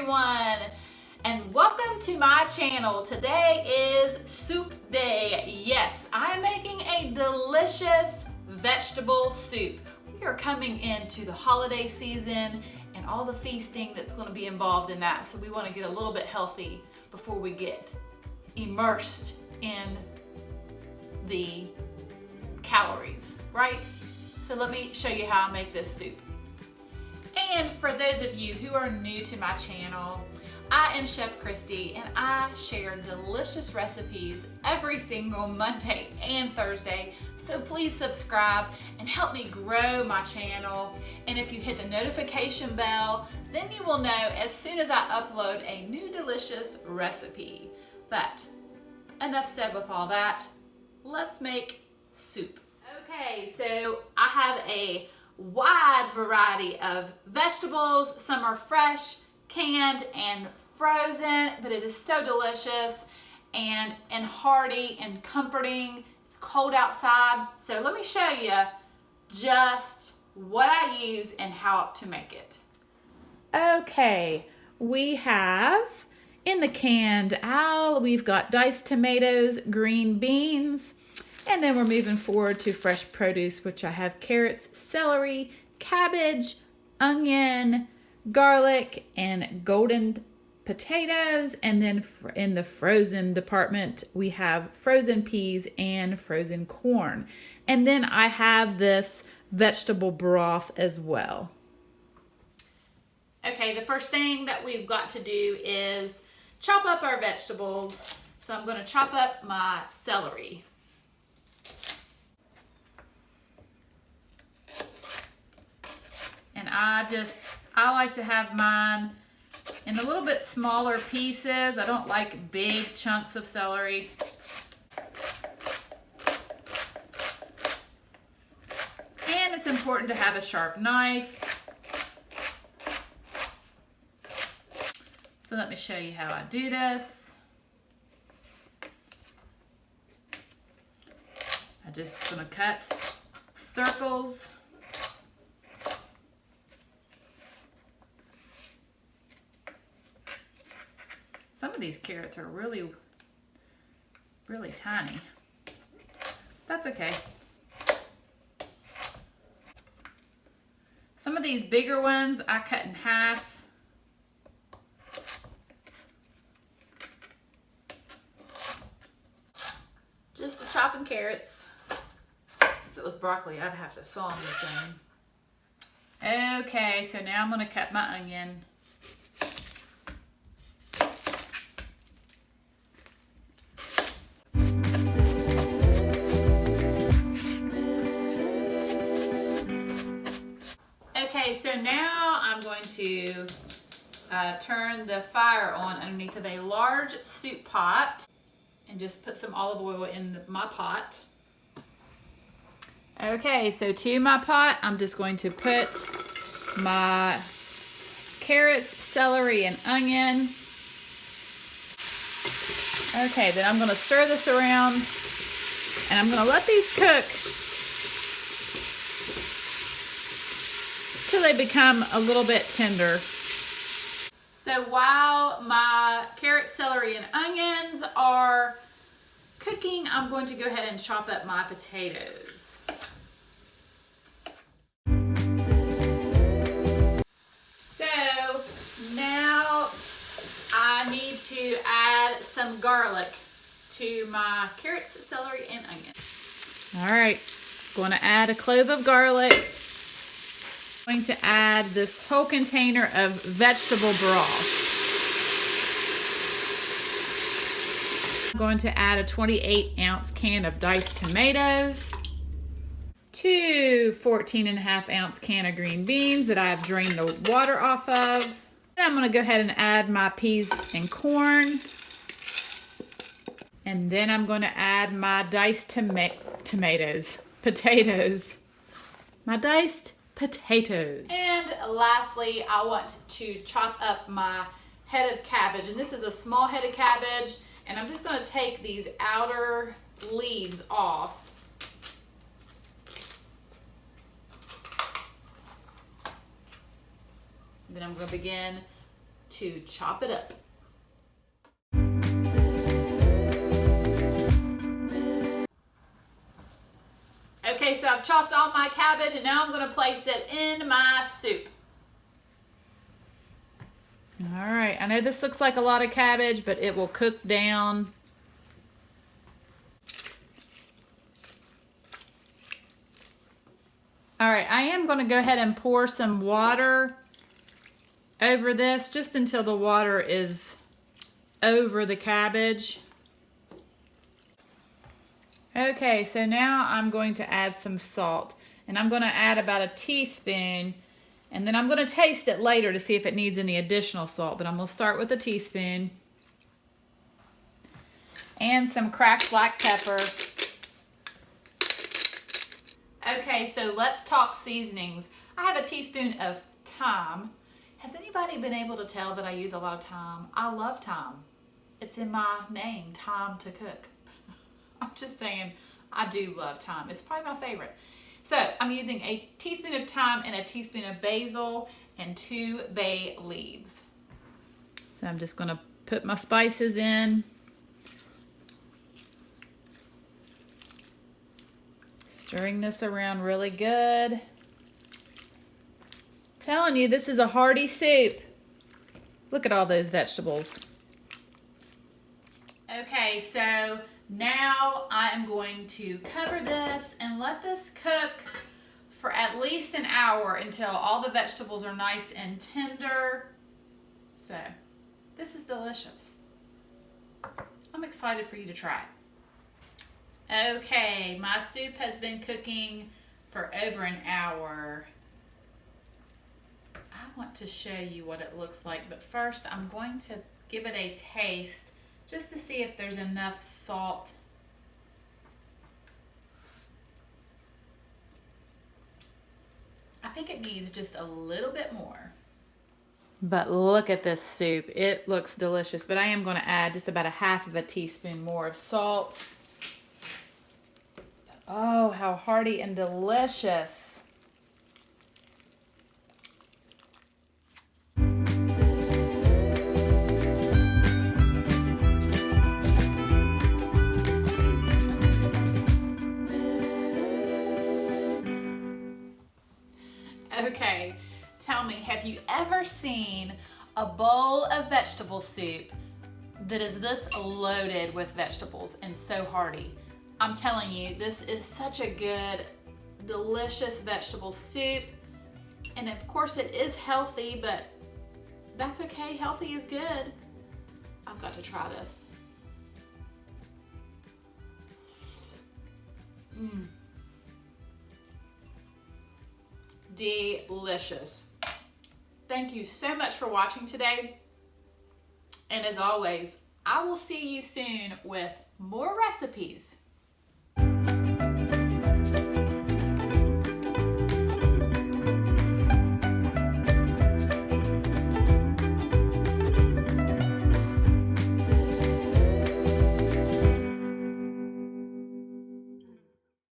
everyone, and welcome to my channel. Today is soup day. Yes, I'm making a delicious vegetable soup. We are coming into the holiday season and all the feasting that's going to be involved in that, so we want to get a little bit healthy before we get immersed in the calories, right? So let me show you how I make this soup. And for those of you who are new to my channel, I am Chef Christy and I share delicious recipes every single Monday and Thursday. So please subscribe and help me grow my channel. And if you hit the notification bell, then you will know as soon as I upload a new delicious recipe. But enough said with all that. Let's make soup. Okay, so I have a wide variety of vegetables. Some are fresh, canned, and frozen, but it is so delicious and hearty and comforting. It's cold outside, so let me show you just what I use and how to make it. Okay, we have in the canned aisle, we've got diced tomatoes, green beans, and then we're moving forward to fresh produce, which I have carrots, celery, cabbage, onion, garlic, and golden potatoes. And then in the frozen department, we have frozen peas and frozen corn. And then I have this vegetable broth as well. Okay, the first thing that we've got to do is chop up our vegetables. So I'm going to chop up my celery. And I like to have mine in a little bit smaller pieces. I don't like big chunks of celery. And it's important to have a sharp knife. So let me show you how I do this. I'm just gonna cut circles. Some of these carrots are really tiny. That's okay. Some of these bigger ones I cut in half. Just the chopping carrots. If it was broccoli, I'd have to saw them the same. Okay, so now I'm gonna cut my onion. Okay, so now I'm going to turn the fire on underneath of a large soup pot and just put some olive oil in my pot. Okay, so to my pot, I'm just going to put my carrots, celery, and onion. Okay, then I'm going to stir this around and I'm going to let these cook till they become a little bit tender. So while my carrots, celery, and onions are cooking, I'm going to go ahead and chop up my potatoes. So now I need to add some garlic to my carrots, celery, and onion. All right, going to add a clove of garlic. I'm going to add this whole container of vegetable broth. I'm going to add a 28-ounce can of diced tomatoes, 2 14.5-ounce can of green beans that I have drained the water off of. And I'm going to go ahead and add my peas and corn. And then I'm going to add my diced potatoes. My diced potatoes. And lastly, I want to chop up my head of cabbage. And this is a small head of cabbage. And I'm just going to take these outer leaves off. Then I'm going to begin to chop it up. Okay, so I've chopped all my cabbage and now I'm going to place it in my soup. All right, I know this looks like a lot of cabbage, but it will cook down. All right, I am going to go ahead and pour some water over this just until the water is over the cabbage. Okay, so now I'm going to add some salt, and I'm going to add about a teaspoon, and then I'm going to taste it later to see if it needs any additional salt, but I'm going to start with a teaspoon. And some cracked black pepper. Okay, so let's talk seasonings. I have a teaspoon of thyme. Has anybody been able to tell that I use a lot of thyme? I love thyme. It's in my name, Time to Cook. I'm just saying, I do love thyme. It's probably my favorite. So I'm using a teaspoon of thyme and a teaspoon of basil and 2 bay leaves. So I'm just going to put my spices in. Stirring this around really good. Telling you, this is a hearty soup. Look at all those vegetables. Okay, so now I am going to cover this and let this cook for at least an hour until all the vegetables are nice and tender. So, this is delicious. I'm excited for you to try it. Okay, my soup has been cooking for over an hour. I want to show you what it looks like, but first I'm going to give it a taste just to see if there's enough salt. I think it needs just a little bit more. But look at this soup. It looks delicious, but I am going to add just about a half of a teaspoon more of salt. Oh, how hearty and delicious. Okay, tell me, have you ever seen a bowl of vegetable soup that is this loaded with vegetables and so hearty? I'm telling you, this is such a good, delicious vegetable soup. And of course it is healthy, but that's okay. Healthy is good. I've got to try this. Delicious. Thank you so much for watching today. And as always, I will see you soon with more recipes.